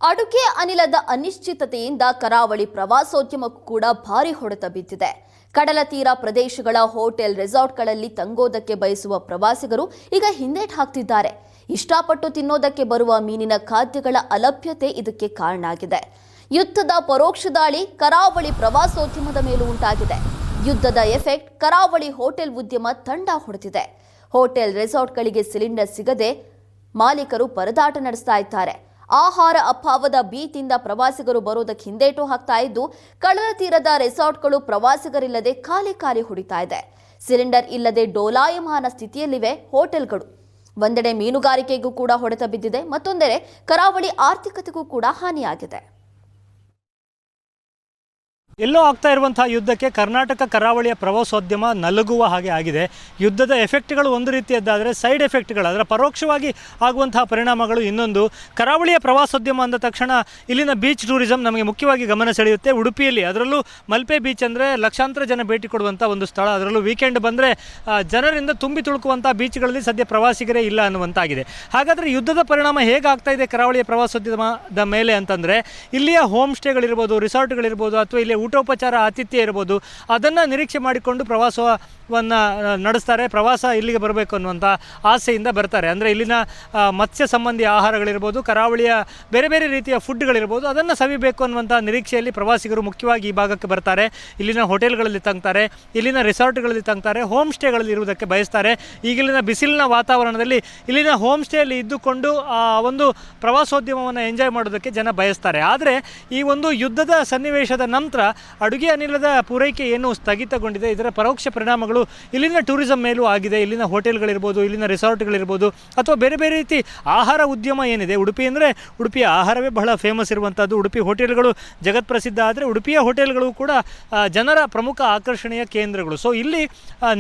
ಅಡುಗೆ ಅನಿಲದ ಅನಿಶ್ಚಿತತೆಯಿಂದ ಕರಾವಳಿ ಪ್ರವಾಸೋದ್ಯಮಕ್ಕೂ ಕೂಡ ಭಾರಿ ಹೊಡೆತ ಬಿದ್ದಿದೆ. ಕಡಲ ತೀರ ಪ್ರದೇಶಗಳ ಹೋಟೆಲ್ ರೆಸಾರ್ಟ್ಗಳಲ್ಲಿ ತಂಗೋದಕ್ಕೆ ಬಯಸುವ ಪ್ರವಾಸಿಗರು ಈಗ ಹಿಂದೇಟು ಹಾಕ್ತಿದ್ದಾರೆ. ಇಷ್ಟಪಟ್ಟು ತಿನ್ನೋದಕ್ಕೆ ಬರುವ ಮೀನಿನ ಖಾದ್ಯಗಳ ಅಲಭ್ಯತೆ ಇದಕ್ಕೆ ಕಾರಣ ಆಗಿದೆ. ಯುದ್ಧದ ಪರೋಕ್ಷ ದಾಳಿ ಕರಾವಳಿ ಪ್ರವಾಸೋದ್ಯಮದ ಮೇಲೂ ಉಂಟಾಗಿದೆ. ಯುದ್ಧದ ಎಫೆಕ್ಟ್ ಕರಾವಳಿ ಹೋಟೆಲ್ ಉದ್ಯಮ ತಂಡ ಹೊಡೆದಿದೆ. ಹೋಟೆಲ್ ರೆಸಾರ್ಟ್ಗಳಿಗೆ ಸಿಲಿಂಡರ್ ಸಿಗದೆ ಮಾಲೀಕರು ಪರದಾಟ ನಡೆಸ್ತಾ ಇದ್ದಾರೆ. ಆಹಾರ ಅಭಾವದ ಭೀತಿಯಿಂದ ಪ್ರವಾಸಿಗರು ಬರೋದಕ್ಕೆ ಹಿಂದೇಟು ಹಾಕ್ತಾ ಇದ್ದು, ಕಡಲ ತೀರದ ರೆಸಾರ್ಟ್ಗಳು ಪ್ರವಾಸಿಗರಿಲ್ಲದೆ ಖಾಲಿ ಹೊಡಿತಾ ಇದೆ. ಸಿಲಿಂಡರ್ ಇಲ್ಲದೆ ಡೋಲಾಯಮಾನ ಸ್ಥಿತಿಯಲ್ಲಿವೆ ಹೋಟೆಲ್ಗಳು. ಒಂದೆಡೆ ಮೀನುಗಾರಿಕೆಗೂ ಕೂಡ ಹೊಡೆತ ಬಿದ್ದಿದೆ, ಮತ್ತೊಂದೆಡೆ ಕರಾವಳಿ ಆರ್ಥಿಕತೆಗೂ ಕೂಡ ಹಾನಿಯಾಗಿದೆ. ಎಲ್ಲೋ ಆಗ್ತಾ ಇರುವಂತಹ ಯುದ್ಧಕ್ಕೆ ಕರ್ನಾಟಕ ಕರಾವಳಿಯ ಪ್ರವಾಸೋದ್ಯಮ ನಲುಗುವ ಹಾಗೆ ಆಗಿದೆ. ಯುದ್ಧದ ಎಫೆಕ್ಟ್ಗಳು ಒಂದು ರೀತಿಯದ್ದಾದರೆ ಸೈಡ್ ಎಫೆಕ್ಟ್ಗಳು, ಅದರ ಪರೋಕ್ಷವಾಗಿ ಆಗುವಂತಹ ಪರಿಣಾಮಗಳು ಇನ್ನೊಂದು. ಕರಾವಳಿಯ ಪ್ರವಾಸೋದ್ಯಮ ಅಂದ ತಕ್ಷಣ ಇಲ್ಲಿನ ಬೀಚ್ ಟೂರಿಸಂ ನಮಗೆ ಮುಖ್ಯವಾಗಿ ಗಮನ ಸೆಳೆಯುತ್ತೆ. ಉಡುಪಿಯಲ್ಲಿ, ಅದರಲ್ಲೂ ಮಲ್ಪೆ ಬೀಚ್ ಅಂದರೆ ಲಕ್ಷಾಂತರ ಜನ ಭೇಟಿ ಕೊಡುವಂಥ ಒಂದು ಸ್ಥಳ. ಅದರಲ್ಲೂ ವೀಕೆಂಡ್ ಬಂದರೆ ಜನರಿಂದ ತುಂಬಿ ತುಳುಕುವಂಥ ಬೀಚ್ಗಳಲ್ಲಿ ಸದ್ಯ ಪ್ರವಾಸಿಗರೇ ಇಲ್ಲ ಅನ್ನುವಂತಾಗಿದೆ. ಹಾಗಾದರೆ ಯುದ್ಧದ ಪರಿಣಾಮ ಹೇಗಾಗ್ತಾ ಇದೆ ಕರಾವಳಿಯ ಪ್ರವಾಸೋದ್ಯಮದ ಮೇಲೆ ಅಂತಂದರೆ, ಇಲ್ಲಿಯ ಹೋಮ್ ಸ್ಟೇಗಳಿರ್ಬೋದು, ರಿಸಾರ್ಟ್ಗಳಿರ್ಬೋದು, ಅಥವಾ ಇಲ್ಲಿ ಊಟೋಪಚಾರ ಆತಿಥ್ಯ ಇರ್ಬೋದು, ಅದನ್ನು ನಿರೀಕ್ಷೆ ಮಾಡಿಕೊಂಡು ಪ್ರವಾಸವನ್ನು ನಡೆಸ್ತಾರೆ. ಪ್ರವಾಸ ಇಲ್ಲಿಗೆ ಬರಬೇಕು ಅನ್ನುವಂಥ ಆಸೆಯಿಂದ ಬರ್ತಾರೆ. ಅಂದರೆ ಇಲ್ಲಿನ ಮತ್ಸ್ಯ ಸಂಬಂಧಿ ಆಹಾರಗಳಿರ್ಬೋದು, ಕರಾವಳಿಯ ಬೇರೆ ಬೇರೆ ರೀತಿಯ ಫುಡ್ಗಳಿರ್ಬೋದು, ಅದನ್ನು ಸವಿಬೇಕು ಅನ್ನುವಂಥ ನಿರೀಕ್ಷೆಯಲ್ಲಿ ಪ್ರವಾಸಿಗರು ಮುಖ್ಯವಾಗಿ ಈ ಭಾಗಕ್ಕೆ ಬರ್ತಾರೆ. ಇಲ್ಲಿನ ಹೋಟೆಲ್ಗಳಲ್ಲಿ ತಂಗ್ತಾರೆ, ಇಲ್ಲಿನ ರೆಸಾರ್ಟ್ಗಳಲ್ಲಿ ತಂಗ್ತಾರೆ, ಹೋಮ್ ಸ್ಟೇಗಳಲ್ಲಿ ಇರುವುದಕ್ಕೆ ಬಯಸ್ತಾರೆ. ಈಗಿನ ಬಿಸಿಲಿನ ವಾತಾವರಣದಲ್ಲಿ ಇಲ್ಲಿನ ಹೋಮ್ ಸ್ಟೇಯಲ್ಲಿ ಇದ್ದುಕೊಂಡು ಒಂದು ಪ್ರವಾಸೋದ್ಯಮವನ್ನು ಎಂಜಾಯ್ ಮಾಡೋದಕ್ಕೆ ಜನ ಬಯಸ್ತಾರೆ. ಆದರೆ ಈ ಒಂದು ಯುದ್ಧದ ಸನ್ನಿವೇಶದ ನಂತರ ಅಡುಗೆ ಅನಿಲದ ಪೂರೈಕೆ ಏನು ಸ್ಥಗಿತಗೊಂಡಿದೆ, ಇದರ ಪರೋಕ್ಷ ಪರಿಣಾಮಗಳು ಇಲ್ಲಿನ ಟೂರಿಸಂ ಮೇಲೂ ಆಗಿದೆ. ಇಲ್ಲಿನ ಹೋಟೆಲ್ಗಳಿರ್ಬೋದು, ಇಲ್ಲಿನ ರೆಸಾರ್ಟ್ಗಳಿರ್ಬೋದು, ಅಥವಾ ಬೇರೆ ಬೇರೆ ರೀತಿ ಆಹಾರ ಉದ್ಯಮ ಏನಿದೆ. ಉಡುಪಿ ಅಂದರೆ ಉಡುಪಿಯ ಆಹಾರವೇ ಬಹಳ ಫೇಮಸ್ ಇರುವಂಥದ್ದು. ಉಡುಪಿ ಹೋಟೆಲ್ಗಳು ಜಗತ್ ಪ್ರಸಿದ್ಧ. ಆದರೆ ಉಡುಪಿಯ ಹೋಟೆಲ್ಗಳು ಕೂಡ ಜನರ ಪ್ರಮುಖ ಆಕರ್ಷಣೆಯ ಕೇಂದ್ರಗಳು. ಸೊ ಇಲ್ಲಿ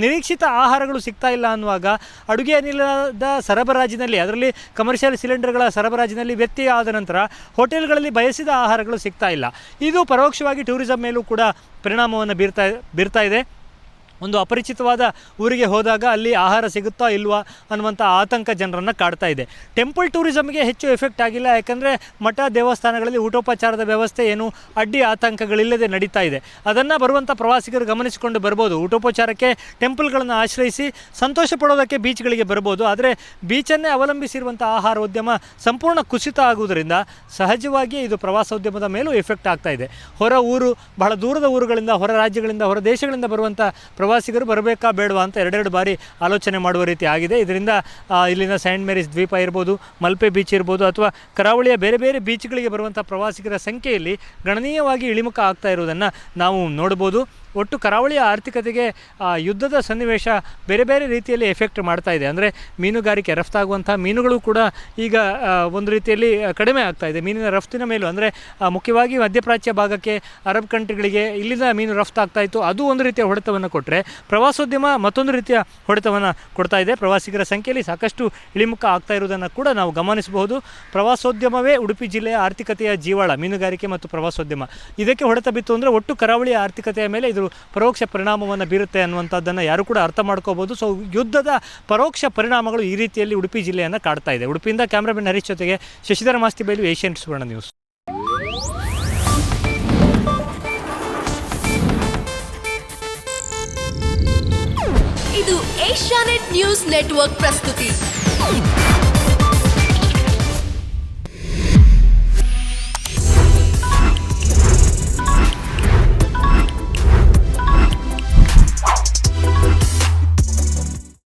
ನಿರೀಕ್ಷಿತ ಆಹಾರಗಳು ಸಿಗ್ತಾ ಇಲ್ಲ ಅನ್ನುವಾಗ ಅಡುಗೆ ಅನಿಲದ ಸರಬರಾಜಿನಲ್ಲಿ, ಅದರಲ್ಲಿ ಕಮರ್ಷಿಯಲ್ ಸಿಲಿಂಡರ್ಗಳ ಸರಬರಾಜಿನಲ್ಲಿ ವ್ಯತ್ಯಯ ಆದ ನಂತರ ಹೋಟೆಲ್ಗಳಲ್ಲಿ ಬಯಸಿದ ಆಹಾರಗಳು ಸಿಗ್ತಾ ಇಲ್ಲ. ಇದು ಪರೋಕ್ಷವಾಗಿ ಟೂರಿಸಂ ಮೇಲೂ ಕೂಡ ಪರಿಣಾಮವನ್ನು ಬೀರ್ತಾ ಇದೆ. ಒಂದು ಅಪರಿಚಿತವಾದ ಊರಿಗೆ ಹೋದಾಗ ಅಲ್ಲಿ ಆಹಾರ ಸಿಗುತ್ತಾ ಇಲ್ವಾ ಅನ್ನುವಂಥ ಆತಂಕ ಜನರನ್ನು ಕಾಡ್ತಾ ಇದೆ. ಟೆಂಪಲ್ ಟೂರಿಸಮ್ಗೆ ಹೆಚ್ಚು ಎಫೆಕ್ಟ್ ಆಗಿಲ್ಲ, ಯಾಕಂದರೆ ಮಠ ದೇವಸ್ಥಾನಗಳಲ್ಲಿ ಊಟೋಪಚಾರದ ವ್ಯವಸ್ಥೆ ಏನು ಅಡ್ಡಿ ಆತಂಕಗಳಿಲ್ಲದೆ ನಡೀತಾ ಇದೆ. ಅದನ್ನು ಬರುವಂಥ ಪ್ರವಾಸಿಗರು ಗಮನಿಸಿಕೊಂಡು ಬರ್ಬೋದು. ಊಟೋಪಚಾರಕ್ಕೆ ಟೆಂಪಲ್ಗಳನ್ನು ಆಶ್ರಯಿಸಿ ಸಂತೋಷ ಪಡೋದಕ್ಕೆ ಬೀಚ್ಗಳಿಗೆ ಬರ್ಬೋದು. ಆದರೆ ಬೀಚನ್ನೇ ಅವಲಂಬಿಸಿರುವಂಥ ಆಹಾರೋದ್ಯಮ ಸಂಪೂರ್ಣ ಕುಸಿತ ಆಗುವುದರಿಂದ ಸಹಜವಾಗಿಯೇ ಇದು ಪ್ರವಾಸೋದ್ಯಮದ ಮೇಲೂ ಎಫೆಕ್ಟ್ ಆಗ್ತಾ ಇದೆ. ಹೊರ ಊರು, ಬಹಳ ದೂರದ ಊರುಗಳಿಂದ, ಹೊರ ರಾಜ್ಯಗಳಿಂದ, ಹೊರ ದೇಶಗಳಿಂದ ಬರುವಂಥ ಪ್ರವಾಸಿಗರು ಬರಬೇಕಾ ಬೇಡವಾ ಅಂತ ಎರಡೆರಡು ಬಾರಿ ಆಲೋಚನೆ ಮಾಡುವ ರೀತಿ ಆಗಿದೆ. ಇದರಿಂದ ಇಲ್ಲಿನ ಸೈಂಟ್ ಮೇರೀಸ್ ದ್ವೀಪ ಇರ್ಬೋದು, ಮಲ್ಪೆ ಬೀಚ್ ಇರ್ಬೋದು, ಅಥವಾ ಕರಾವಳಿಯ ಬೇರೆ ಬೇರೆ ಬೀಚ್ಗಳಿಗೆ ಬರುವಂಥ ಪ್ರವಾಸಿಗರ ಸಂಖ್ಯೆಯಲ್ಲಿ ಗಣನೀಯವಾಗಿ ಇಳಿಮುಖ ಆಗ್ತಾ ಇರುವುದನ್ನು ನಾವು ನೋಡ್ಬೋದು. ಒಟ್ಟು ಕರಾವಳಿಯ ಆರ್ಥಿಕತೆಗೆ ಯುದ್ಧದ ಸನ್ನಿವೇಶ ಬೇರೆ ಬೇರೆ ರೀತಿಯಲ್ಲಿ ಎಫೆಕ್ಟ್ ಮಾಡ್ತಾ ಇದೆ. ಅಂದರೆ ಮೀನುಗಾರಿಕೆ, ರಫ್ತಾಗುವಂಥ ಮೀನುಗಳು ಕೂಡ ಈಗ ಒಂದು ರೀತಿಯಲ್ಲಿ ಕಡಿಮೆ ಆಗ್ತಾ ಇದೆ. ಮೀನಿನ ರಫ್ತಿನ ಮೇಲೂ, ಅಂದರೆ ಮುಖ್ಯವಾಗಿ ಮಧ್ಯಪ್ರಾಚ್ಯ ಭಾಗಕ್ಕೆ, ಅರಬ್ ಕಂಟ್ರಿಗಳಿಗೆ ಇಲ್ಲಿಂದ ಮೀನು ರಫ್ತಾಗ್ತಾ ಇತ್ತು. ಅದು ಒಂದು ರೀತಿಯ ಹೊಡೆತವನ್ನು ಕೊಟ್ಟರೆ, ಪ್ರವಾಸೋದ್ಯಮ ಮತ್ತೊಂದು ರೀತಿಯ ಹೊಡೆತವನ್ನು ಕೊಡ್ತಾ ಇದೆ. ಪ್ರವಾಸಿಗರ ಸಂಖ್ಯೆಯಲ್ಲಿ ಸಾಕಷ್ಟು ಇಳಿಮುಖ ಆಗ್ತಾ ಇರುವುದನ್ನು ಕೂಡ ನಾವು ಗಮನಿಸಬಹುದು. ಪ್ರವಾಸೋದ್ಯಮವೇ ಉಡುಪಿ ಜಿಲ್ಲೆಯ ಆರ್ಥಿಕತೆಯ ಜೀವಾಳ, ಮೀನುಗಾರಿಕೆ ಮತ್ತು ಪ್ರವಾಸೋದ್ಯಮ. ಇದಕ್ಕೆ ಹೊಡೆತ ಬಿತ್ತು ಅಂದರೆ ಒಟ್ಟು ಕರಾವಳಿಯ ಆರ್ಥಿಕತೆಯ ಮೇಲೆ ಇದು ಪರೋಕ್ಷ ಪರಿಣಾಮವನ್ನು ಬೀರುತ್ತೆ ಅನ್ನುವಂಥದ್ದನ್ನು ಯಾರು ಕೂಡ ಅರ್ಥ ಮಾಡ್ಕೋಬೋದು. ಸೊ ಯುದ್ಧದ ಪರೋಕ್ಷ ಪರಿಣಾಮಗಳು ಈ ರೀತಿಯಲ್ಲಿ ಉಡುಪಿ ಜಿಲ್ಲೆಯನ್ನು ಕಾಡ್ತಾ ಇದೆ. ಉಡುಪಿಯಿಂದ ಕ್ಯಾಮ್ರಾಮನ್ ಹರೀಶ್ ಜೊತೆಗೆ ಶಶಿಧರ ಮಾಸ್ತಿಬೈಲು, ಏಷ್ಯನ್ ಸುವರ್ಣ ನ್ಯೂಸ್. ಇದು ಏಷ್ಯಾನೆಟ್ ನ್ಯೂಸ್ ನೆಟ್ವರ್ಕ್ ಪ್ರಸ್ತುತಿ.